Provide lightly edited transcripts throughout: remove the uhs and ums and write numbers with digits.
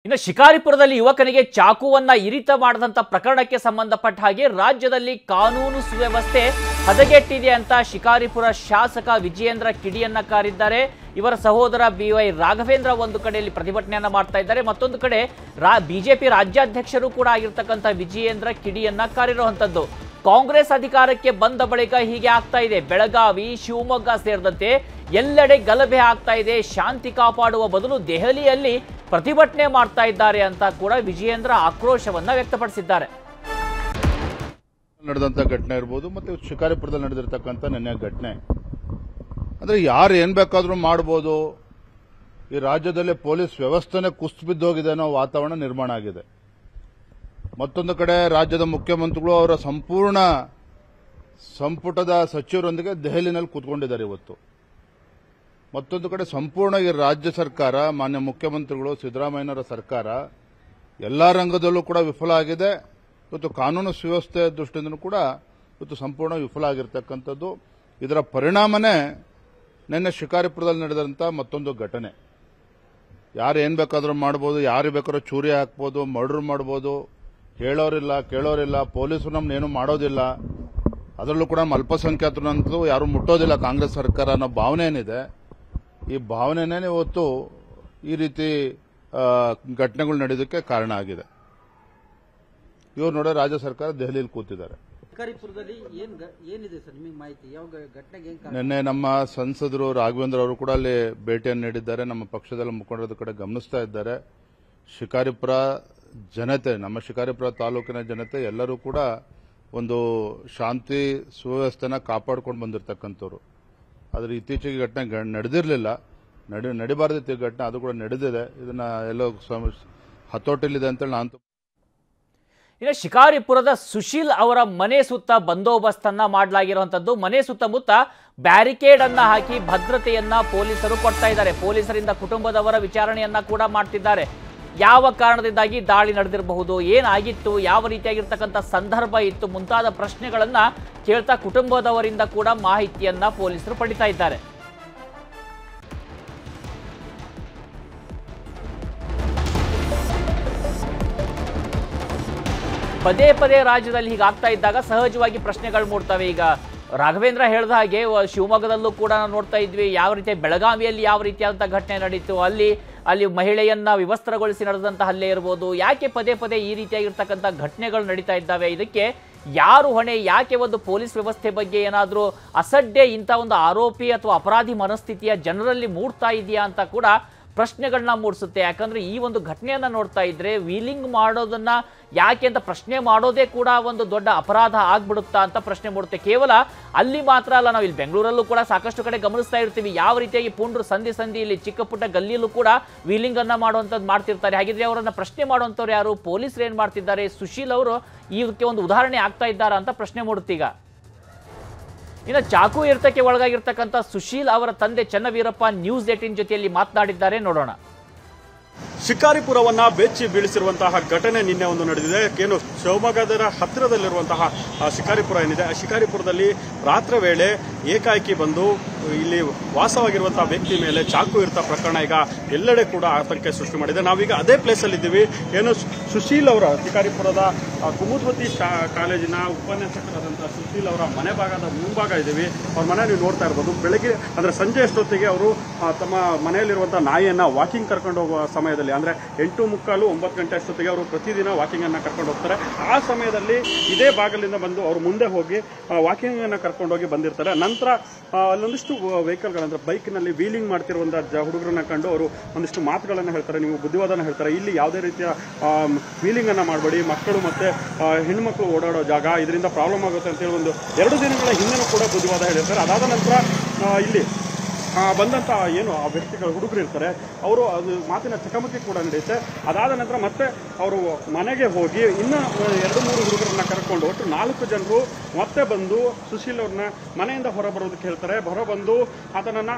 ಇನ್ನು ಶಿಕಾರಿಪುರದಲ್ಲಿ ಯುವಕನಿಗೆ ಚಾಕುವನ್ನ ಇರಿತ ಮಾಡಿದಂತ ಪ್ರಕರಣಕ್ಕೆ ಸಂಬಂಧಪಟ್ಟ ಹಾಗೆ ರಾಜ್ಯದಲ್ಲಿ ಕಾನೂನು ಸುವ್ಯವಸ್ಥೆ ಹದಗೆಟ್ಟಿದೆ ಅಂತ ಶಿಕಾರಿಪುರ ಶಾಸಕ ವಿಜಯೇಂದ್ರ ಕಿಡಿಯನ್ನ ಕಾರಿದ್ದಾರೆ. ಇವರ ಸಹೋದರ BY ರಾಘವೇಂದ್ರ ಒಂದು ಕಡೆಯಲ್ಲಿ ಪ್ರತಿಭಟನೆಯನ್ನ ಮಾಡ್ತಾ ಇದ್ದಾರೆ, ಮತ್ತೊಂದು ಕಡೆ ಬಿಜೆಪಿ ರಾಜ್ಯಾಧ್ಯಕ್ಷರು ಕೂಡ ಆಗಿರ್ತಕ್ಕಂಥ ವಿಜಯೇಂದ್ರ ಕಿಡಿಯನ್ನ ಕಾರಿರುವಂತದ್ದು. ಕಾಂಗ್ರೆಸ್ ಅಧಿಕಾರಕ್ಕೆ ಬಂದ ಬಳಿಕ ಹೀಗೆ ಆಗ್ತಾ ಇದೆ. ಬೆಳಗಾವಿ, ಶಿವಮೊಗ್ಗ ಸೇರಿದಂತೆ ಎಲ್ಲೆಡೆ ಗಲಭೆ ಆಗ್ತಾ ಇದೆ. ಶಾಂತಿ ಕಾಪಾಡುವ ಬದಲು ದೆಹಲಿಯಲ್ಲಿ ಪ್ರತಿಭಟನೆ ಮಾಡ್ತಾ ಇದ್ದಾರೆ ಅಂತ ಕೂಡ ವಿಜಯೇಂದ್ರ ಆಕ್ರೋಶವನ್ನ ವ್ಯಕ್ತಪಡಿಸಿದ್ದಾರೆ. ನಡೆದಂತ ಘಟನೆ ಇರಬಹುದು, ಮತ್ತೆ ಶಿಕಾರಿಪುರದಲ್ಲಿ ನಡೆದಿರತಕ್ಕಂಥ ನೆನ್ನೆ ಘಟನೆ ಅಂದ್ರೆ ಯಾರು ಏನ್ ಬೇಕಾದ್ರೂ ಮಾಡಬಹುದು. ಈ ರಾಜ್ಯದಲ್ಲಿ ಪೊಲೀಸ್ ವ್ಯವಸ್ಥೆನೇ ಕುಸಿದು ಬಿದ್ದೋಗಿದೆ ಅನ್ನೋ ವಾತಾವರಣ ನಿರ್ಮಾಣ ಆಗಿದೆ. ಮತ್ತೊಂದು ಕಡೆ ರಾಜ್ಯದ ಮುಖ್ಯಮಂತ್ರಿಗಳು ಅವರ ಸಂಪೂರ್ಣ ಸಂಪುಟದ ಸಚಿವರೊಂದಿಗೆ ದೆಹಲಿನಲ್ಲಿ ಕೂತ್ಕೊಂಡಿದ್ದಾರೆ ಇವತ್ತು. ಮತ್ತೊಂದು ಕಡೆ ಸಂಪೂರ್ಣ ಈ ರಾಜ್ಯ ಸರ್ಕಾರ, ಮಾನ್ಯ ಮುಖ್ಯಮಂತ್ರಿಗಳು ಸಿದ್ದರಾಮಯ್ಯನವರ ಸರ್ಕಾರ ಎಲ್ಲಾ ರಂಗದಲ್ಲೂ ಕೂಡ ವಿಫಲ ಆಗಿದೆ. ಇವತ್ತು ಕಾನೂನು ಸುವ್ಯವಸ್ಥೆ ದೃಷ್ಟಿಯಿಂದಲೂ ಕೂಡ ಇವತ್ತು ಸಂಪೂರ್ಣ ವಿಫಲ ಆಗಿರ್ತಕ್ಕಂಥದ್ದು. ಇದರ ಪರಿಣಾಮನೇ ನಿನ್ನೆ ಶಿಕಾರಿಪುರದಲ್ಲಿ ನಡೆದಂತ ಮತ್ತೊಂದು ಘಟನೆ. ಯಾರು ಏನ್ ಬೇಕಾದ್ರೂ ಮಾಡಬಹುದು, ಯಾರು ಬೇಕಾದ್ರೂ ಚೂರಿ ಹಾಕಬಹುದು, ಮರ್ಡರ್ ಮಾಡಬಹುದು, ಹೇಳೋರಿಲ್ಲ ಕೇಳೋರಿಲ್ಲ, ಪೊಲೀಸರು ನಮ್ಮನ್ನೇನು ಮಾಡೋದಿಲ್ಲ, ಅದರಲ್ಲೂ ಕೂಡ ನಮ್ಮ ಅಲ್ಪಸಂಖ್ಯಾತರಂತೂ ಯಾರು ಮುಟ್ಟೋದಿಲ್ಲ ಕಾಂಗ್ರೆಸ್ ಸರ್ಕಾರ ಅನ್ನೋ ಭಾವನೆ ಏನಿದೆ, ಈ ಭಾವನೆನೇ ಇವತ್ತು ಈ ರೀತಿ ಘಟನೆಗಳು ನಡೆಯೋದಕ್ಕೆ ಕಾರಣ ಆಗಿದೆ. ಇವ್ರು ನೋಡೋ ರಾಜ್ಯ ಸರ್ಕಾರ ದೆಹಲಿಯಲ್ಲಿ ಕೂತಿದ್ದಾರೆ. ಶಿಕಾರಿಪುರದಲ್ಲಿ ಏನಿದೆ ಸರ್ ನಿಮಗೆ ಮಾಹಿತಿ? ಯಾವ ಘಟನೆಗೆ ನಿನ್ನೆ ನಮ್ಮ ಸಂಸದರು ರಾಘವೇಂದ್ರ ಅವರು ಕೂಡ ಅಲ್ಲಿ ಭೇಟಿಯನ್ನು ನೀಡಿದ್ದಾರೆ. ನಮ್ಮ ಪಕ್ಷದ ಮುಖಂಡರ ಕಡೆ ಗಮನಿಸ್ತಾ ಇದ್ದಾರೆ. ಶಿಕಾರಿಪುರ ಜನತೆ, ನಮ್ಮ ಶಿಕಾರಿಪುರ ತಾಲೂಕಿನ ಜನತೆ ಎಲ್ಲರೂ ಕೂಡ ಒಂದು ಶಾಂತಿ ಸುವ್ಯವಸ್ಥೆನ ಕಾಪಾಡಿಕೊಂಡು ಬಂದಿರತಕ್ಕಂಥವ್ರು. ಆದರೆ ಇತ್ತೀಚೆಗೆ ಘಟನೆ ನಡೆದಿರಲಿಲ್ಲ, ನಡಿಬಾರದಿತ್ತು ಈ ಘಟನೆ, ಅದು ಕೂಡ ನಡೆದಿದೆ. ಇದನ್ನ ಎಲ್ಲೋ ಹತೋಟಿಲಿದೆ ಅಂತೇಳಿ ನಾನು. ಇನ್ನು ಶಿಕಾರಿಪುರದ ಸುಶೀಲ್ ಅವರ ಮನೆ ಸುತ್ತ ಬಂದೋಬಸ್ತನ್ನ ಮಾಡಲಾಗಿರುವಂತದ್ದು. ಮನೆ ಸುತ್ತಮುತ್ತ ಬ್ಯಾರಿಕೇಡ್ ಅನ್ನ ಹಾಕಿ ಭದ್ರತೆಯನ್ನ ಪೊಲೀಸರು ಕೊಡ್ತಾ ಇದ್ದಾರೆ. ಪೊಲೀಸರಿಂದ ಕುಟುಂಬದವರ ವಿಚಾರಣೆಯನ್ನ ಕೂಡ ಮಾಡ್ತಿದ್ದಾರೆ. ಯಾವ ಕಾರಣದಿಂದಾಗಿ ದಾಳಿ ನಡೆದಿರಬಹುದು, ಏನಾಗಿತ್ತು, ಯಾವ ರೀತಿಯಾಗಿರ್ತಕ್ಕಂಥ ಸಂದರ್ಭ ಇತ್ತು ಮುಂತಾದ ಪ್ರಶ್ನೆಗಳನ್ನ ಕೇಳ್ತಾ ಕುಟುಂಬದವರಿಂದ ಕೂಡ ಮಾಹಿತಿಯನ್ನ ಪೊಲೀಸರು ಪಡಿತಾ ಇದ್ದಾರೆ. ಪದೇ ಪದೇ ರಾಜ್ಯದಲ್ಲಿ ಹೀಗಾಗ್ತಾ ಇದ್ದಾಗ ಸಹಜವಾಗಿ ಪ್ರಶ್ನೆಗಳು ಮೂಡ್ತವೆ. ಈಗ ರಾಘವೇಂದ್ರ ಹೇಳಿದ ಹಾಗೆ ಶಿವಮೊಗ್ಗದಲ್ಲೂ ಕೂಡ ನಾವು ನೋಡ್ತಾ ಇದ್ವಿ, ಯಾವ ರೀತಿ ಬೆಳಗಾವಿಯಲ್ಲಿ ಯಾವ ರೀತಿಯಾದಂಥ ಘಟನೆ ನಡೀತು, ಅಲ್ಲಿ ಮಹಿಳೆಯನ್ನ ವಿವಸ್ತ್ರಗೊಳಿಸಿ ನಡೆದಂಥ ಹಲ್ಲೆ ಇರ್ಬೋದು. ಯಾಕೆ ಪದೇ ಪದೇ ಈ ರೀತಿಯಾಗಿರ್ತಕ್ಕಂಥ ಘಟನೆಗಳು ನಡೀತಾ ಇದ್ದಾವೆ? ಇದಕ್ಕೆ ಯಾರು ಹೊಣೆ? ಯಾಕೆ ಒಂದು ಪೊಲೀಸ್ ವ್ಯವಸ್ಥೆ ಬಗ್ಗೆ ಏನಾದರೂ ಅಸಡ್ಡೆ, ಇಂಥ ಒಂದು ಆರೋಪಿ ಅಥವಾ ಅಪರಾಧಿ ಮನಸ್ಥಿತಿಯ ಜನರಲ್ಲಿ ಮೂಡ್ತಾ ಇದೆಯಾ ಅಂತ ಕೂಡ ಪ್ರಶ್ನೆಗಳನ್ನ ಮೂಡಿಸುತ್ತೆ. ಯಾಕಂದ್ರೆ ಈ ಒಂದು ಘಟನೆಯನ್ನ ನೋಡ್ತಾ ಇದ್ರೆ ವೀಲಿಂಗ್ ಮಾಡೋದನ್ನ ಯಾಕೆ ಅಂತ ಪ್ರಶ್ನೆ ಮಾಡೋದೇ ಕೂಡ ಒಂದು ದೊಡ್ಡ ಅಪರಾಧ ಆಗ್ಬಿಡುತ್ತಾ ಅಂತ ಪ್ರಶ್ನೆ ಮೂಡುತ್ತೆ. ಕೇವಲ ಅಲ್ಲಿ ಮಾತ್ರ ಅಲ್ಲ, ನಾವು ಇಲ್ಲಿ ಬೆಂಗಳೂರಲ್ಲೂ ಕೂಡ ಸಾಕಷ್ಟು ಕಡೆ ಗಮನಿಸ್ತಾ ಇರ್ತೀವಿ ಯಾವ ರೀತಿಯಾಗಿ ಪುಂಡ್ರು ಸಂಧಿ ಇಲ್ಲಿ ಚಿಕ್ಕ ಪುಟ್ಟ ಗಲ್ಲಿಯಲ್ಲೂ ಕೂಡ ವೀಲಿಂಗ್ ಅನ್ನ ಮಾಡುವಂಥದ್ದು ಮಾಡ್ತಿರ್ತಾರೆ. ಹಾಗಿದ್ರೆ ಅವರನ್ನ ಪ್ರಶ್ನೆ ಮಾಡುವಂಥವ್ರು ಯಾರು? ಪೊಲೀಸರು ಏನ್ ಮಾಡ್ತಿದ್ದಾರೆ? ಸುಶೀಲ್ ಅವರು ಇದಕ್ಕೆ ಒಂದು ಉದಾಹರಣೆ ಆಗ್ತಾ ಇದ್ದಾರಾ ಅಂತ ಪ್ರಶ್ನೆ ಮೂಡುತ್ತೀಗ. ಇನ್ನು ಚಾಕು ಇರ್ತಕ್ಕೆ ಒಳಗಾಗಿರ್ತಕ್ಕಂಥ ಸುಶೀಲ್ ಅವರ ತಂದೆ ಚನ್ನವೀರಪ್ಪ ನ್ಯೂಸ್18 ಜೊತೆಯಲ್ಲಿ ಮಾತನಾಡಿದ್ದಾರೆ, ನೋಡೋಣ. ಶಿಕಾರಿಪುರವನ್ನ ಬೆಚ್ಚಿ ಬೀಳಿಸಿರುವಂತಹ ಘಟನೆ ನಿನ್ನೆ ಒಂದು ನಡೆದಿದೆ. ಏನು ಶಿವಮೊಗ್ಗದ ಹತ್ತಿರದಲ್ಲಿರುವಂತಹ ಶಿಕಾರಿಪುರ ಏನಿದೆ, ಆ ಶಿಕಾರಿಪುರದಲ್ಲಿ ರಾತ್ರಿ ವೇಳೆ ಏಕಾಏಕಿ ಬಂದು ಇಲ್ಲಿ ವಾಸವಾಗಿರುವಂತಹ ವ್ಯಕ್ತಿ ಮೇಲೆ ಚಾಕು ಇರ್ತ ಪ್ರಕರಣ ಈಗ ಎಲ್ಲೆಡೆ ಕೂಡ ಆತಂಕ ಸೃಷ್ಟಿ ಮಾಡಿದೆ. ನಾವೀಗ ಅದೇ ಪ್ಲೇಸ್ ಅಲ್ಲಿ ಇದ್ದೀವಿ. ಏನು ಸುಶೀಲ್ ಅವರ ಶಿಕಾರಿಪುರದ ಕುಮುದ್ವತಿ ಕಾಲೇಜಿನ ಉಪನ್ಯಾಸಕರಾದಂತಹ ಸುಶೀಲ್ ಅವರ ಮನೆ ಭಾಗದ ಮುಂಭಾಗ ಇದ್ದೀವಿ. ಅವ್ರ ಮನೆ ನೀವು ನೋಡ್ತಾ ಇರ್ಬೋದು. ಬೆಳಗ್ಗೆ ಅಂದ್ರೆ ಸಂಜೆ ಅಷ್ಟೊತ್ತಿಗೆ ಅವರು ತಮ್ಮ ಮನೆಯಲ್ಲಿರುವಂತಹ ನಾಯಿಯನ್ನ ವಾಕಿಂಗ್ ಕರ್ಕೊಂಡು ಹೋಗುವ ಸಮಯದಲ್ಲಿ, ಅಂದ್ರೆ 8:45, 9 ಗಂಟೆ ಅಷ್ಟೊತ್ತಿಗೆ ಅವರು ಪ್ರತಿದಿನ ವಾಕಿಂಗ್ ಅನ್ನ ಕರ್ಕೊಂಡು ಹೋಗ್ತಾರೆ. ಆ ಸಮಯದಲ್ಲಿ ಇದೇ ಭಾಗದಿಂದ ಬಂದು ಅವರು ಮುಂದೆ ಹೋಗಿ ವಾಕಿಂಗ್ ಅನ್ನ ಕರ್ಕೊಂಡು ಹೋಗಿ ಬಂದಿರ್ತಾರೆ. ನಂತರ ಅಲ್ಲೊಂದಿಷ್ಟು ವೆಹಿಕಲ್ಗಳಂದ್ರೆ ಬೈಕ್ ನಲ್ಲಿ ವೀಲಿಂಗ್ ಮಾಡ್ತಿರುವಂತಹ ಹುಡುಗರನ್ನ ಕಂಡು ಅವರು ಒಂದಿಷ್ಟು ಮಾತುಗಳನ್ನ ಹೇಳ್ತಾರೆ, ನೀವು ಬುದ್ಧಿವಾದನ ಹೇಳ್ತಾರೆ. ಇಲ್ಲಿ ಯಾವುದೇ ರೀತಿಯ ವೀಲಿಂಗ್ ಅನ್ನ ಮಾಡಬೇಡಿ, ಮಕ್ಕಳು ಮತ್ತೆ ಹೆಣ್ಮಕ್ಳು ಓಡಾಡೋ ಜಾಗ, ಇದರಿಂದ ಪ್ರಾಬ್ಲಮ್ ಆಗುತ್ತೆ ಅಂತ ಹೇಳಿ ಒಂದು 2 ದಿನಗಳ ಹಿಂದೆನೂ ಕೂಡ ಬುದ್ಧಿವಾದ ಹೇಳಿರ್ತಾರೆ. ಅದಾದ ನಂತರ ಇಲ್ಲಿ ಬಂದಂತ ಏನು ಆ ವ್ಯಕ್ತಿಗಳು ಹುಡುಗರು ಇರ್ತಾರೆ, ಅವರು ಅದು ಮಾತಿನ ಚಕಮಕಿ ಕೂಡ ನಡೆಯುತ್ತೆ. ಅದಾದ ನಂತರ ಮತ್ತೆ ಅವರು ಮನೆಗೆ ಹೋಗಿ ಇನ್ನ 2-3 ಹುಡುಗರನ್ನ ಕರ್ಕೊಂಡು ಒಟ್ಟು 4 ಜನರು ಮತ್ತೆ ಬಂದು ಸುಶೀಲ್ ಅವ್ರನ್ನ ಮನೆಯಿಂದ ಹೊರ ಬರೋದಕ್ಕೆ ಹೇಳ್ತಾರೆ. ಹೊರ ಬಂದು ಆತನನ್ನ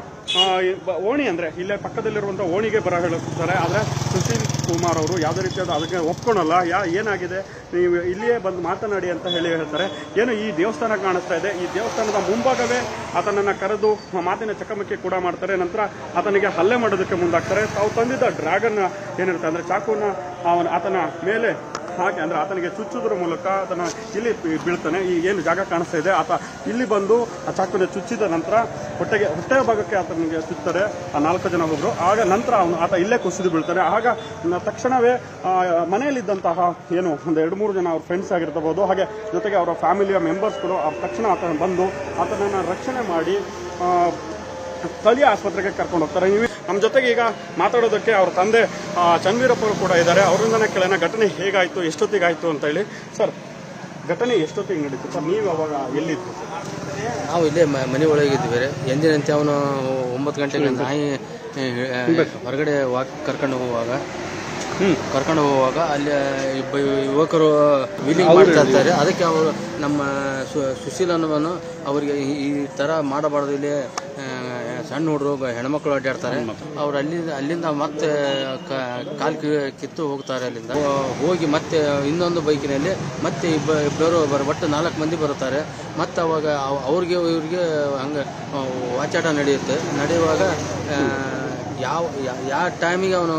ಓಣಿ ಅಂದ್ರೆ ಇಲ್ಲೇ ಪಕ್ಕದಲ್ಲಿರುವಂತಹ ಓಣಿಗೆ ಬರ ಹೇಳ್ತಾರೆ. ಆದ್ರೆ ಸುಶೀಲ್ ಕುಮಾರ್ ಅವರು ಯಾವುದೇ ರೀತಿಯಾದ ಅದಕ್ಕೆ ಒಪ್ಕೊಳಲ್ಲ. ಏನಾಗಿದೆ ನೀವು ಇಲ್ಲಿಯೇ ಬಂದು ಮಾತನಾಡಿ ಅಂತ ಹೇಳ್ತಾರೆ. ಏನು ಈ ದೇವಸ್ಥಾನ ಕಾಣಿಸ್ತಾ ಇದೆ, ಈ ದೇವಸ್ಥಾನದ ಮುಂಭಾಗವೇ ಆತನನ್ನು ಕರೆದು ಮಾತಿನ ಚಕಮಕಿ ಕೂಡ ಮಾಡ್ತಾರೆ. ನಂತರ ಆತನಿಗೆ ಹಲ್ಲೆ ಮಾಡೋದಕ್ಕೆ ಮುಂದಾಗ್ತಾರೆ. ತಾವು ತಂದಿದ್ದ ಡ್ರ್ಯಾಗನ್ ಏನಿರುತ್ತೆ ಅಂದರೆ ಚಾಕುನ ಆತನ ಮೇಲೆ ಹಾಗೆ ಅಂದರೆ ಆತನಿಗೆ ಚುಚ್ಚುವುದರ ಮೂಲಕ ಆತನ ಇಲ್ಲಿ ಬೀಳ್ತಾನೆ. ಈ ಏನು ಜಾಗ ಕಾಣಿಸ್ತಾ ಇದೆ, ಆತ ಇಲ್ಲಿ ಬಂದು ಆ ಚಾಕುನ ಚುಚ್ಚಿದ ನಂತರ ಹೊಟ್ಟೆಯ ಭಾಗಕ್ಕೆ ಆತನಿಗೆ ಚುಚ್ತಾರೆ ಆ 4 ಜನ ಹೋದ್ರು. ಆಗ ನಂತರ ಆತ ಇಲ್ಲೇ ಕುಸಿದು ಬೀಳ್ತಾನೆ. ಆಗ ತಕ್ಷಣವೇ ಮನೆಯಲ್ಲಿದ್ದಂತಹ ಏನು ಒಂದು 2-3 ಜನ ಅವ್ರ ಫ್ರೆಂಡ್ಸ್ ಆಗಿರ್ಬೋದು, ಹಾಗೆ ಜೊತೆಗೆ ಅವರ ಫ್ಯಾಮಿಲಿಯ ಮೆಂಬರ್ಸ್ಗಳು ತಕ್ಷಣ ಆತನ ಬಂದು ಆತನನ್ನು ರಕ್ಷಣೆ ಮಾಡಿ ಸ್ಥಳೀಯ ಆಸ್ಪತ್ರೆಗೆ ಕರ್ಕೊಂಡು ಹೋಗ್ತಾರೆ. ನೀವು ನಮ್ಮ ಜೊತೆಗೆ ಈಗ ಮಾತಾಡೋದಕ್ಕೆ ಅವ್ರ ತಂದೆ ಚನ್ವೀರಪ್ಪ ಅವರು ಕೂಡ ಇದ್ದಾರೆ. ಅವರಿಂದನೇ ಕೇಳೋಣ ಘಟನೆ ಹೇಗಾಯಿತು, ಎಷ್ಟೊತ್ತಿಗಾಯಿತು ಅಂತ ಹೇಳಿ. ಸರ್, ಘಟನೆ ಎಷ್ಟೊತ್ತಿಗೆ ನಡೀತು ಸರ್? ನೀವು ಅವಾಗ ಎಲ್ಲಿತ್ತು ಸರ್? ನಾವು ಇಲ್ಲೇ ಮನೆ ಒಳಗಿದ್ವಿ. ಎಂದಿನಂತೆ ಅವನು 9 ಗಂಟೆಗೆ ನಾಯಿ ಹೊರಗಡೆ ಕರ್ಕೊಂಡು ಹೋಗುವಾಗ ಅಲ್ಲಿ ಯುವಕರು ವೀಲಿಂಗ್ ಮಾಡ್ತಾ ಇರ್ತಾರೆ. ಅದಕ್ಕೆ ಅವರು ನಮ್ಮ ಸುಶೀಲ್ ಅನ್ನೋನು ಅವರಿಗೆ ಈ ಥರ ಮಾಡಬಾರ್ದು, ಇಲ್ಲಿ ಸಣ್ಣ ಹುಡುಗರು ಹೆಣ್ಮಕ್ಳು ಅಡ್ಡಾಡ್ತಾರೆ, ಅವ್ರು ಅಲ್ಲಿಂದ ಮತ್ತೆ ಕಾಲು ಕಿತ್ತು ಹೋಗ್ತಾರೆ. ಅಲ್ಲಿಂದ ಹೋಗಿ ಮತ್ತೆ ಇನ್ನೊಂದು ಬೈಕಿನಲ್ಲಿ ಮತ್ತೆ ಇಬ್ಬರು ಒಟ್ಟು 4 ಮಂದಿ ಬರುತ್ತಾರೆ. ಮತ್ತು ಅವಾಗ ಇವ್ರಿಗೆ ಹಂಗೆ ವಾಚಾಟ ನಡೆಯುವಾಗ ಯಾವ ಟೈಮಿಗೆ ಅವನು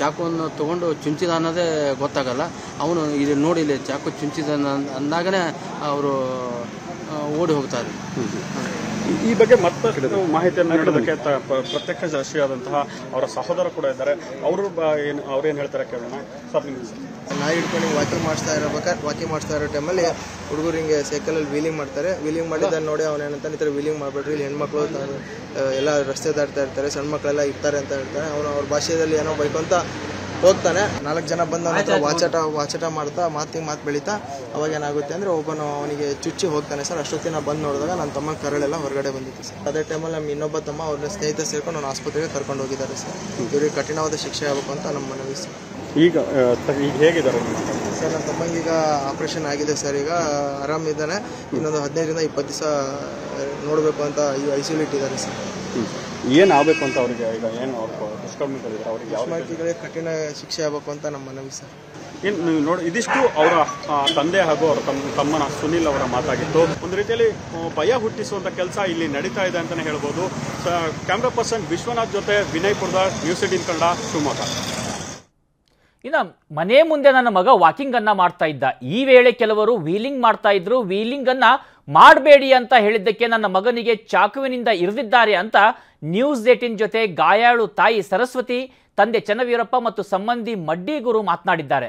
ಚಾಕುವನ್ನು ತೊಗೊಂಡು ಚುಂಚಿದ ಅನ್ನೋದೇ ಗೊತ್ತಾಗಲ್ಲ. ಅವನು ಇಲ್ಲಿ ನೋಡಿ ಇಲ್ಲಿ ಚಾಕು ಚುಂಚಿದ ಅಂದಾಗನೇ ಅವರು ಓಡಿ ಹೋಗ್ತಾರೆ. ಈ ಬಗ್ಗೆ ಮತ್ತಷ್ಟು ಮಾಹಿತಿಯನ್ನು ನೀಡೋದಕ್ಕೆ ಪ್ರತ್ಯಕ್ಷದರ್ಶಿಯಾದಂತಹ ಅವರ ಸಹೋದರ ಕೂಡ ಇದ್ದಾರೆ. ಅವ್ರೇನು ಹೇಳ್ತಾರೆ ಕೇಳೋಣ ಸರ್. ನಿಮಗೆ ನಾಯಿ ಹಿಡ್ಕೊಂಡು ವಾಕಿಂಗ್ ಮಾಡಿಸ್ತಾ ಇರೋ ಟೈಮಲ್ಲಿ ಹುಡುಗರು ಹಿಂಗೆ ಸೈಕಲಲ್ಲಿ ವೀಲಿಂಗ್ ಮಾಡ್ತಾರೆ. ವೀಲಿಂಗ್ ಮಾಡಿದ್ದನ್ನು ನೋಡಿ ಅವನೇನಂತ ಈ ಥರ ವೀಲಿಂಗ್ ಮಾಡಬೇಡ್ರಿ, ಇಲ್ಲಿ ಹೆಣ್ಮಕ್ಳು ಎಲ್ಲ ರಸ್ತೆ ದಾಟ್ತಾ ಇರ್ತಾರೆ, ಸಣ್ಣ ಮಕ್ಕಳೆಲ್ಲ ಇರ್ತಾರೆ ಅಂತ ಹೇಳ್ತಾರೆ. ಅವನು ಅವ್ರ ಭಾಷೆಯಲ್ಲಿ ಏನೋ ಬೈಕು ಅಂತ ಹೋಗ್ತಾನೆ. 4 ಜನ ಬಂದು ಅವನ ಹತ್ರ ವಾಚಟ ಮಾಡ್ತಾ ಮಾತು ಬೆಳೀತಾ ಅವಾಗ ಏನಾಗುತ್ತೆ ಅಂದರೆ ಅವನಿಗೆ ಚುಚ್ಚಿ ಹೋಗ್ತಾನೆ ಸರ್. ಅಷ್ಟೊತ್ತಿನ ಬಂದು ನೋಡಿದಾಗ ನನ್ನ ತಮ್ಮ ಕರಳೆಲ್ಲ ಹೊರಗಡೆ ಬಂದಿತ್ತು ಸರ್. ಅದೇ ಟೈಮಲ್ಲಿ ನಮ್ಮ ಇನ್ನೊಬ್ಬ ತಮ್ಮ ಅವ್ರನ್ನ ಸ್ನೇಹಿತ ಸೇರ್ಕೊಂಡು ನಾನು ಆಸ್ಪತ್ರೆಗೆ ಕರ್ಕೊಂಡು ಹೋಗಿದ್ದಾರೆ ಸರ್. ಇವರಿಗೆ ಕಠಿಣವಾದ ಶಿಕ್ಷೆ ಆಗಬೇಕು ಅಂತ ನಮ್ಮ ಮನವಿ ಸರ್. ಈಗ ಹೇಗಿದ್ದಾರೆ ಸರ್? ನನ್ನ ತಮ್ಮಂಗೆ ಈಗ ಆಪರೇಷನ್ ಆಗಿದೆ ಸರ್. ಈಗ ಆರಾಮಿದ್ದಾನೆ. ಇನ್ನೊಂದು 15ರಿಂದ 20 ದಿವಸ ನೋಡಬೇಕು ಅಂತ ICU ಇಟ್ಟಿದ್ದಾರೆ ಸರ್. ಏನಾಗಬೇಕು ಅಂತ ಅವರಿಗೆ ಈಗ ಏನು ಅವ್ರಿಗೆ ಕಠಿಣ ಶಿಕ್ಷೆ ಆಗಬೇಕು ಅಂತ ನಮ್ಮ ಮನವಿ ಸರ್. ಏನು ನೀವು ನೋಡಿ, ಇದಿಷ್ಟು ಅವರ ತಂದೆ ಹಾಗೂ ಅವರ ತಮ್ಮನ ಸುನಿಲ್ ಅವರ ಮಾತಾಗಿತ್ತು. ಒಂದು ರೀತಿಯಲ್ಲಿ ಭಯ ಹುಟ್ಟಿಸುವಂಥ ಕೆಲಸ ಇಲ್ಲಿ ನಡೀತಾ ಇದೆ ಅಂತಲೇ ಹೇಳ್ಬೋದು. ಕ್ಯಾಮ್ರಾ ಪರ್ಸನ್ ವಿಶ್ವನಾಥ್ ಜೊತೆ ವಿನಯ್ ಪುರ್ದಾರ್, ನ್ಯೂಸ್ 18 ಕನ್ನಡ, ಶಿವಮೊಗ್ಗ. ಇನ್ನು ಮನೆ ಮುಂದೆ ನನ್ನ ಮಗ ವಾಕಿಂಗ್ ಅನ್ನ ಮಾಡ್ತಾ ಇದ್ದ. ಈ ವೇಳೆ ಕೆಲವರು ವೀಲಿಂಗ್ ಮಾಡ್ತಾ ಇದ್ರು. ವೀಲಿಂಗ್ ಅನ್ನ ಮಾಡಬೇಡಿ ಅಂತ ಹೇಳಿದ್ದಕ್ಕೆ ನನ್ನ ಮಗನಿಗೆ ಚಾಕುವಿನಿಂದ ಇರಿದಿದ್ದಾರೆ ಅಂತ ನ್ಯೂಸ್ 18 ಜೊತೆ ಗಾಯಾಳು ತಾಯಿ ಸರಸ್ವತಿ, ತಂದೆ ಚನ್ನವೀರಪ್ಪ ಮತ್ತು ಸಂಬಂಧಿ ಮಡ್ಡಿಗುರು ಮಾತನಾಡಿದ್ದಾರೆ.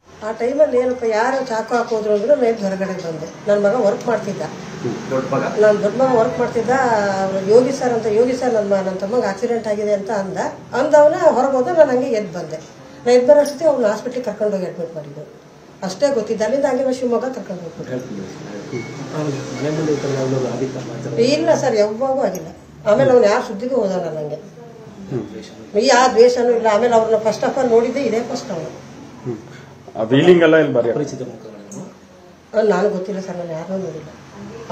ಆ ಟೈಮಲ್ಲಿ ಏನಪ್ಪ ಯಾರು ಚಾಕು ಹಾಕೋದ್ರು ಅಂದ್ರೆ ಮೇಲೆ ಹೊರಗಡೆ ಬಂದೆ. ನನ್ನ ಮಗ ವರ್ಕ್ ಮಾಡ್ತಿದ್ದ, ನನ್ನ ದೊಡ್ಡ ಮಗ ವರ್ಕ್ ಮಾಡ್ತಿದ್ದ. ಯೋಗಿ ಸರ್ ನನ್ನ ತಮ್ಮಂಗೆ ಆಕ್ಸಿಡೆಂಟ್ ಆಗಿದೆ ಅಂತ ಅಂದವನ ಹೊರಗೆ ಹೋದ. ನಾನು ಹಂಗೆ ಎದ್ದು ಬಂದೆ. ನಾನು ಎದ್ದು ಬರೋಷ್ಟೊತ್ತಿಗೆ ಅವ್ನು ಹಾಸ್ಪಿಟ್ಲಿಗೆ ಕರ್ಕೊಂಡೋಗಿ ಅಡ್ಮಿಟ್ ಮಾಡಿದ್ದು ಅಷ್ಟೇ ಗೊತ್ತಿದ್ದ. ಅಲ್ಲಿಂದ ಹಂಗೆ ಶಿವಮೊಗ್ಗ ಕರ್ಕೊಂಡು ಹೋಗ್ಬಿಟ್ಟು. ಇಲ್ಲ ಸರ್, ಯಾವಾಗೂ ಆಗಿಲ್ಲ. ಆಮೇಲೆ ಅವ್ನು ಯಾರು ಸುದ್ದಿಗೂ ಹೋದಲ್ಲ ನನಗೆ, ಯಾವ ದ್ವೇಷನೂ ಇಲ್ಲ. ಆಮೇಲೆ ಅವ್ರನ್ನ ಫಸ್ಟ್ ಆಫ್ ಆಲ್ ನೋಡಿದ್ದೆ ಇದೇ ಫಸ್ಟ್. ಅವನು ನಾನು ಗೊತ್ತಿಲ್ಲ ಸರ್, ನಾನು ಯಾರನ್ನೂ ನೋಡಿಲ್ಲ.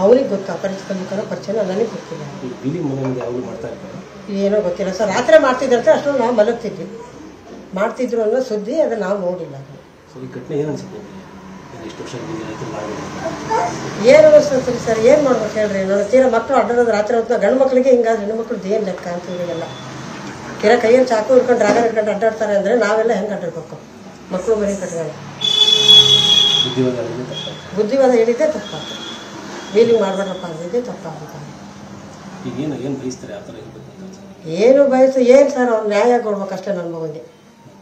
ಅವನಿಗೆ ಗೊತ್ತು ಅಪರಿಚಿತ ಮುಖನ ಪರಿಚಯ, ನನಗೆ ಗೊತ್ತಿಲ್ಲ. ಏನೋ ಗೊತ್ತಿಲ್ಲ ಸರ್. ರಾತ್ರಿ ಮಾಡ್ತಿದ್ರಂತೆ, ಅಷ್ಟೊಂದು ನಾವು ಮಲಗ್ತಿದ್ವಿ. ಮಾಡ್ತಿದ್ರು ಅನ್ನೋ ಸುದ್ದಿ, ಅದನ್ನ ನಾವು ನೋಡಿಲ್ಲ. ಏನು ಅನಿಸ್ತದೆ ಸರ್, ಏನು ಮಾಡ್ಬೇಕು ಹೇಳ್ರಿ? ನಾನು ತೀರಾ ಮಕ್ಕಳು ಅಡ್ಡಾಡೋದು ರಾತ್ರಿ ಹೊತ್ತು. ಗಂಡು ಮಕ್ಕಳಿಗೆ ಹಿಂಗಾದ್ರೆ ಹೆಣ್ಣು ಮಕ್ಕಳದ್ದು ಏನು ಲೆಕ್ಕ ಅಂತ ಇವರಿಗೆಲ್ಲ. ತೀರಾ ಕೈಯಲ್ಲಿ ಚಾಕು ಹಿಡ್ಕೊಂಡು ಡ್ರಾಗನ್ ಹಿಡ್ಕೊಂಡು ಅಡ್ಡಾಡ್ತಾರೆ ಅಂದರೆ ನಾವೆಲ್ಲ ಹೆಂಗೆ ಅಡ್ಡಾಡ್ಬೇಕು? ಮಕ್ಕಳು ಮನೆ ಕಟ್ಕೊಳ್ಳ ಬುದ್ಧಿವಾದ ಹೇಳಿದ್ದೆ ತಪ್ಪಾಗ್ತದೆ. ವೀಲಿಂಗ್ ಮಾಡ್ಬೇಡ್ರಪ್ಪ ಅಂದಿದ್ದೆ ತಪ್ಪಾಗುತ್ತೆ. ಏನು ಬಯಸು ಏನು ಸರ್, ಅವ್ರು ನ್ಯಾಯ ಕೊಡ್ಬೇಕಷ್ಟೇ. ನನ್ನ ಮಗನಿಗೆ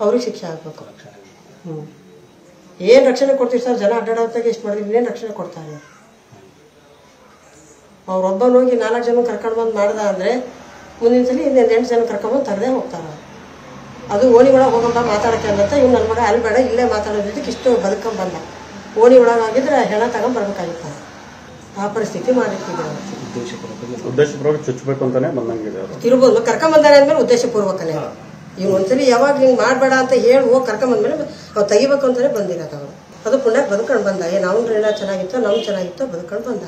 ಅವ್ರಿಗೆ ಶಿಕ್ಷೆ ಆಗ್ಬೇಕು. ಏನು ರಕ್ಷಣೆ ಕೊಡ್ತೀವಿ ಸರ್? ಜನ ಅಡ್ಡಾಡೋತ್ತಾಗೆ ಇಷ್ಟು ಮಾಡಿದ್ವಿ, ಇನ್ನೇನು ರಕ್ಷಣೆ ಕೊಡ್ತಾರೆ? ಅವ್ರೊಬ್ಬನ ಹೋಗಿ 4 ಜನ ಕರ್ಕೊಂಡು ಬಂದು ಮಾಡ್ದ ಅಂದರೆ ಮುಂದಿನ ಸಲ ಇನ್ನೊಂದು 8 ಜನ ಕರ್ಕೊಂಡ್ಬಂದು ತರದೇ ಹೋಗ್ತಾರೆ. ಅದು ಓಣಿ ಒಳಗೆ ಹೋಗಂಬ ಮಾತಾಡೋಕ್ಕೆ ಅಂತ ಇವ್ನು ನನ್ನ ಮಗ ಅಲ್ಲಿ ಬೇಡ ಇಲ್ಲೇ ಮಾತಾಡೋದಕ್ಕೆ ಇಷ್ಟು ಬದುಕೊಂಬಂದ. ಓಣಿ ಒಳಗಾಗಿದ್ರೆ ಹೆಣ ತಗೊಂಡ್ಬರ್ಬೇಕಾಗಿತ್ತು. ಆ ಪರಿಸ್ಥಿತಿ ಮಾಡಿರ್ತಿದ್ರು. ಉದ್ದೇಶಪೂರ್ವಕ ಚುಚ್ಚಬೇಕು ಅಂತಾನೆ ಬಂದಂಗಿದೆ ಇರ್ಬೋದು. ಕರ್ಕೊಂಬಂದಾರೆ ಅಂದ್ಮೇಲೆ ಉದ್ದೇಶಪೂರ್ವಕನೇ. ಇವ್ನು ಒಂದ್ಸಲಿ ಯಾವಾಗ ಹಿಂಗೆ ಮಾಡಬೇಡ ಅಂತ ಹೇಳಿ ಹೋಗಿ ಕರ್ಕೊಂಬಂದ್ಮೇಲೆ ಅವ್ರು ತೆಗಿಬೇಕು ಅಂತಾನೆ ಬಂದಿರೋದು. ಅವರು ಅದು ಪುಣ್ಯಕ್ಕೆ ಬದುಕೊಂಡು ಬಂದ. ಏನು ಅವ್ನ ಋಣ ಚೆನ್ನಾಗಿತ್ತೋ, ನಮ್ಗೆ ಚೆನ್ನಾಗಿತ್ತೋ, ಬದುಕೊಂಡು ಬಂದ.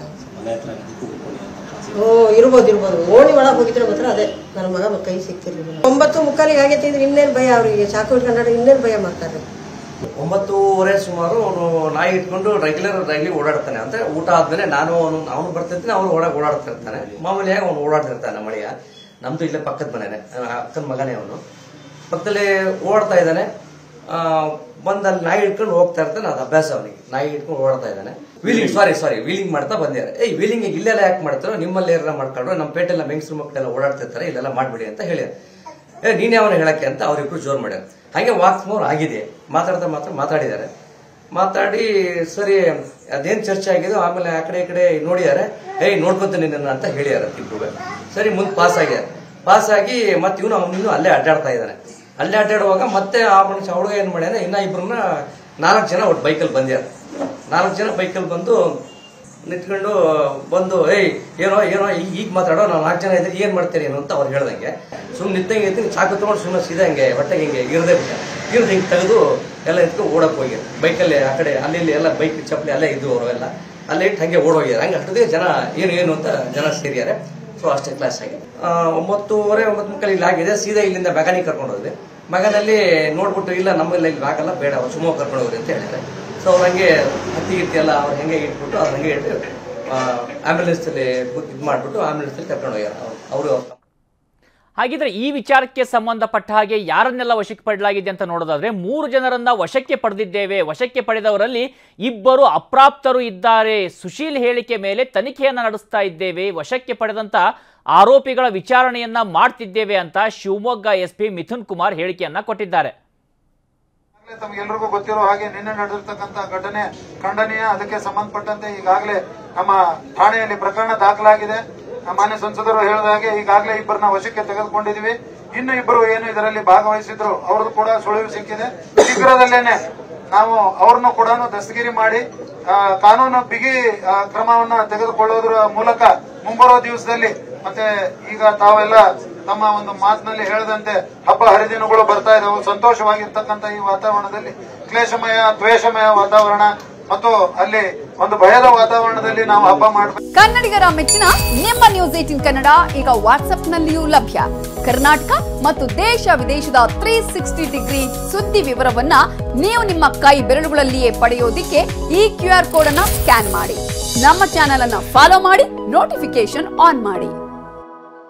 ಇರ್ಬೋದು ಓಣಿ ಒಳಗೆ ಹೋಗಿದ್ರೆ ಮಾತ್ರ ಅದೇ ನನ್ನ ಮಗ ಕೈ ಸಿಗ್ತಿರ್ಲಿಲ್ಲ. 9:45 ಆಗೈತೆ ಇದ್ರೆ ಇನ್ನೇನು ಭಯ ಅವರಿಗೆ, ಚಾಕು ಇಟ್ಕೊಂಡ್ರೆ ಇನ್ನೇನು ಭಯ ಮಾಡ್ತಾರೆ. 9:30 ಸುಮಾರು ಅವನು ನಾಯಿ ಇಟ್ಕೊಂಡು ಡೈಲಿ ಓಡಾಡ್ತಾನೆ. ಅಂದ್ರೆ ಊಟ ಆದ್ಮೇಲೆ ಅವನು ಬರ್ತಿರ್ತಾನೆ, ಅವ್ನು ಓಡಾಡ್ತಾ ಇರ್ತಾನೆ. ಮಾಮೂಲಿಯಾಗಿ ಅವ್ನು ಓಡಾಡ್ತಿರ್ತಾನೆ. ಮಳೆಯ ನಮ್ದು ಇಲ್ಲೇ ಪಕ್ಕದ ಮನೆನೆ, ಅಕ್ಕನ ಮಗನೇ ಅವನು. ಪಕ್ಕದಲ್ಲಿ ಓಡ್ತಾ ಇದ್ದಾನೆ. ಬಂದಲ್ಲಿ ನಾಯಿ ಇಟ್ಕೊಂಡು ಹೋಗ್ತಾ ಇರ್ತಾನೆ. ಅದು ಅಭ್ಯಾಸ ಅವನಿಗೆ, ನಾಯಿ ಇಟ್ಕೊಂಡು ಓಡ್ತಾ ಇದ್ದಾನೆ. ವೀಲಿಂಗ್ ಮಾಡ್ತಾ ಬಂದಿದ್ದಾರೆ. ವೀಲಿಂಗ್ ಇಲ್ಲೆಲ್ಲ ಯಾಕೆ ಮಾಡ್ತಾರೋ, ನಿಮ್ಮಲ್ಲಿ ಏನಾರ ಮಾಡ್ಕೊಂಡ್ರು, ನಮ್ಮ ಪೇಟೆಲ್ಲ ಮೆಂಗಸರು ಮಕ್ಕಳೆಲ್ಲ ಓಡಾಡ್ತಿರ್ತಾರೆ, ಇಲ್ಲೆಲ್ಲ ಮಾಡ್ಬಿಡಿ ಅಂತ ಹೇಳಿ ನೀನೇ ಅವನು ಹೇಳಕ್ಕೆ ಅಂತ ಅವ್ರಿಬ್ರು ಜೋರ್ ಮಾಡ್ಯಾರ. ಹಾಗೆ ವಾಕ್ಸ್ಮೋರ್ ಆಗಿದೆ. ಮಾತಾಡಿದ್ದಾರೆ. ಮಾತಾಡಿ ಸರಿ ಅದೇನ್ ಚರ್ಚೆ ಆಗಿದೋ ಆಮೇಲೆ ಆ ಕಡೆ ಈ ಕಡೆ ನೋಡಿದಾರೆ. ನೋಡ್ಕೊಂತೀನಿ ನಿನ್ನ ಅಂತ ಹೇಳಿದಾರೆ ಇಬ್ರು. ಸರಿ ಮುಂದೆ ಪಾಸ್ ಆಗಿ ಮತ್ತೆ ಅವನು ಅಲ್ಲೇ ಅಡ್ಡಾಡ್ತಾ ಇದ್ದಾನೆ. ಅಲ್ಲೇ ಅಡ್ಡಾಡುವಾಗ ಮತ್ತೆ ಆ ಮನುಷ್ಯ ಹುಡುಗ ಏನ್ ಮಾಡ್ಯಾನ, ಇನ್ನ ಇಬ್ರನ್ನ 4 ಜನ ಒಟ್ಟು ಬೈಕಲ್ಲಿ ಬಂದ್ಯಾರ. 4 ಜನ ಬೈಕಲ್ಲಿ ಬಂದು ನಿಂತ್ಕೊಂಡು ಬಂದು ಏನೋ ಈಗ ಮಾತಾಡೋ, ನಾವು 4 ಜನ ಇದ್ರೆ ಏನ್ ಮಾಡ್ತೀರಿ ಏನು ಅಂತ ಅವ್ರು ಹೇಳ್ದಂಗೆ ಸುಮ್ಮನೆ ನಿಂತಂಗೆ ಚಾಕು ತಗೊಂಡು ಸುಮ್ಮನೆ ಸೀದಾ ಹಂಗೆ ಹೊಟ್ಟೆಗೆ ಹಿಂಗೆ ಇರದೆ ಹಿಂಗೆ ತೆಗೆದು ಎಲ್ಲ ಎತ್ಕೊಂಡು ಓಡಕ್ ಹೋಗ್ಯಾರ. ಬೈಕಲ್ಲಿ ಆ ಕಡೆ ಅಲ್ಲಿ ಎಲ್ಲ ಬೈಕ್ ಚಪ್ಪಲಿ ಅಲ್ಲೇ ಇದ್ದು ಅವರೆಲ್ಲ ಅಲ್ಲೇ ಇಟ್ಟು ಹಂಗೆ ಓಡೋಗ್ಯಾರ. ಹಂಗೆ ಅಷ್ಟೊತ್ತಿಗೆ ಜನ ಏನು ಅಂತ ಜನ ಸೇರಿಯಾರೆ. ಸೊ ಅಷ್ಟೇ ಕ್ಲಾಸ್ ಆಗಿ 9:30 ಇಲ್ಲಿ ಆಗಿದೆ. ಸೀದಾ ಇಲ್ಲಿಂದ ಮೆಕ್ಯಾನಿಕ್ ಕರ್ಕೊಂಡು ಹೋದ್ವಿ. ಮೆಗಾನಲ್ಲಿ ನೋಡ್ಬಿಟ್ಟು ಇಲ್ಲ ನಮ್ಮಲ್ಲಿ ಇಲ್ಲಿ ಆಗಲ್ಲ, ಬೇಡ ಶಿವಮೊಗ್ಗ ಕರ್ಕೊಂಡು ಹೋಗ್ರಿ ಅಂತ ಹೇಳಿದ್ರೆ. ಸೊ ಅವ್ರು ಹಂಗೆ ಹತ್ತಿ ಎಲ್ಲ ಅವ್ರು ಹೆಂಗೆ ಇಟ್ಬಿಟ್ಟು ಅವ್ರು ಹಂಗೆ ಇಟ್ಟು ಆಂಬ್ಯುಲೆನ್ಸ್ ಅಲ್ಲಿ ಇದು ಮಾಡ್ಬಿಟ್ಟು ಆಂಬ್ಯುಲೆನ್ಸ್ ಅಲ್ಲಿ ಕರ್ಕೊಂಡು ಹೋಗ್ಯಾರ ಅವರು. ಹಾಗಿದ್ರೆ ಈ ವಿಚಾರಕ್ಕೆ ಸಂಬಂಧಪಟ್ಟ ಹಾಗೆ ಯಾರನ್ನೆಲ್ಲ ವಶಕ್ಕೆ ಪಡೆಯಲಾಗಿದೆ ಅಂತ ನೋಡೋದಾದ್ರೆ 3 ಜನರನ್ನ ವಶಕ್ಕೆ ಪಡೆದಿದ್ದೇವೆ. ವಶಕ್ಕೆ ಪಡೆದವರಲ್ಲಿ 2 ಅಪ್ರಾಪ್ತರು ಇದ್ದಾರೆ. ಸುಶೀಲ್ ಹೇಳಿಕೆ ಮೇಲೆ ತನಿಖೆಯನ್ನ ನಡೆಸ್ತಾ ಇದ್ದೇವೆ. ವಶಕ್ಕೆ ಪಡೆದಂತ ಆರೋಪಿಗಳ ವಿಚಾರಣೆಯನ್ನ ಮಾಡ್ತಿದ್ದೇವೆ ಅಂತ ಶಿವಮೊಗ್ಗ ಎಸ್ಪಿ ಮಿಥುನ್ ಕುಮಾರ್ ಹೇಳಿಕೆಯನ್ನ ಕೊಟ್ಟಿದ್ದಾರೆ. ತಮಗೆಲ್ಲರಿಗೂ ಗೊತ್ತಿರೋ ಹಾಗೆ ನಿನ್ನೆ ನಡೆದಿರ್ತಕ್ಕಂಥ ಘಟನೆ ಖಂಡನೀಯ. ಅದಕ್ಕೆ ಸಂಬಂಧಪಟ್ಟಂತೆ ಈಗಾಗಲೇ ನಮ್ಮ ಠಾಣೆಯಲ್ಲಿ ಪ್ರಕರಣ ದಾಖಲಾಗಿದೆ. ಮಾನ್ಯ ಸಂಸದರು ಹೇಳಿದ ಹಾಗೆ ಈಗಾಗಲೇ 2 ವಶಕ್ಕೆ ತೆಗೆದುಕೊಂಡಿದ್ದೀವಿ. ಇನ್ನು 2 ಏನು ಇದರಲ್ಲಿ ಭಾಗವಹಿಸಿದ್ರು ಅವ್ರದ್ದು ಕೂಡ ಸುಳಿವು ಸಿಕ್ಕಿದೆ. ಶೀಘ್ರದಲ್ಲೇನೆ ನಾವು ಅವ್ರನ್ನು ಕೂಡ ದಸ್ತಗಿರಿ ಮಾಡಿ ಕಾನೂನು ಬಿಗಿ ಕ್ರಮವನ್ನ ತೆಗೆದುಕೊಳ್ಳೋದ್ರ ಮೂಲಕ ಮುಂಬರುವ ದಿವಸದಲ್ಲಿ ಮತ್ತೆ ಈಗ ತಾವೆಲ್ಲ ತಮ್ಮ ಒಂದು ಮಾತಿನಲ್ಲಿ ಹೇಳಿದಂತೆ ಹಬ್ಬ ಹರಿದಿನಗಳು ಬರ್ತಾ ಇದಾವೆ. ಸಂತೋಷವಾಗಿರ್ತಕ್ಕಂಥ ಈ ವಾತಾವರಣದಲ್ಲಿ ಕ್ಲೇಶಮಯ ದ್ವೇಷಮಯ ವಾತಾವರಣ ಮತ್ತು ಅಲ್ಲಿ ಒಂದು ಭಯದ ವಾತಾವರಣದಲ್ಲಿ ನಾವು ಹಬ್ಬ ಮಾಡಬೇಕು. ಕನ್ನಡಿಗರ ಮೆಚ್ಚಿನ ನಿಮ್ಮ ನ್ಯೂಸ್ 18 ಕನ್ನಡ ಈಗ ವಾಟ್ಸ್ಆಪ್ನಲ್ಲಿಯೂ ಲಭ್ಯ. ಕರ್ನಾಟಕ ಮತ್ತು ದೇಶ ವಿದೇಶದ 360 ಡಿಗ್ರಿ ಸುದ್ದಿ ವಿವರವನ್ನ ನೀವು ನಿಮ್ಮ ಕೈ ಬೆರಳುಗಳಲ್ಲಿಯೇ ಪಡೆಯೋದಿಕ್ಕೆ ಈ QR ಕೋಡ್ ಅನ್ನ ಸ್ಕ್ಯಾನ್ ಮಾಡಿ. ನಮ್ಮ ಚಾನೆಲ್ ಅನ್ನ ಫಾಲೋ ಮಾಡಿ, ನೋಟಿಫಿಕೇಶನ್ ಆನ್ ಮಾಡಿ.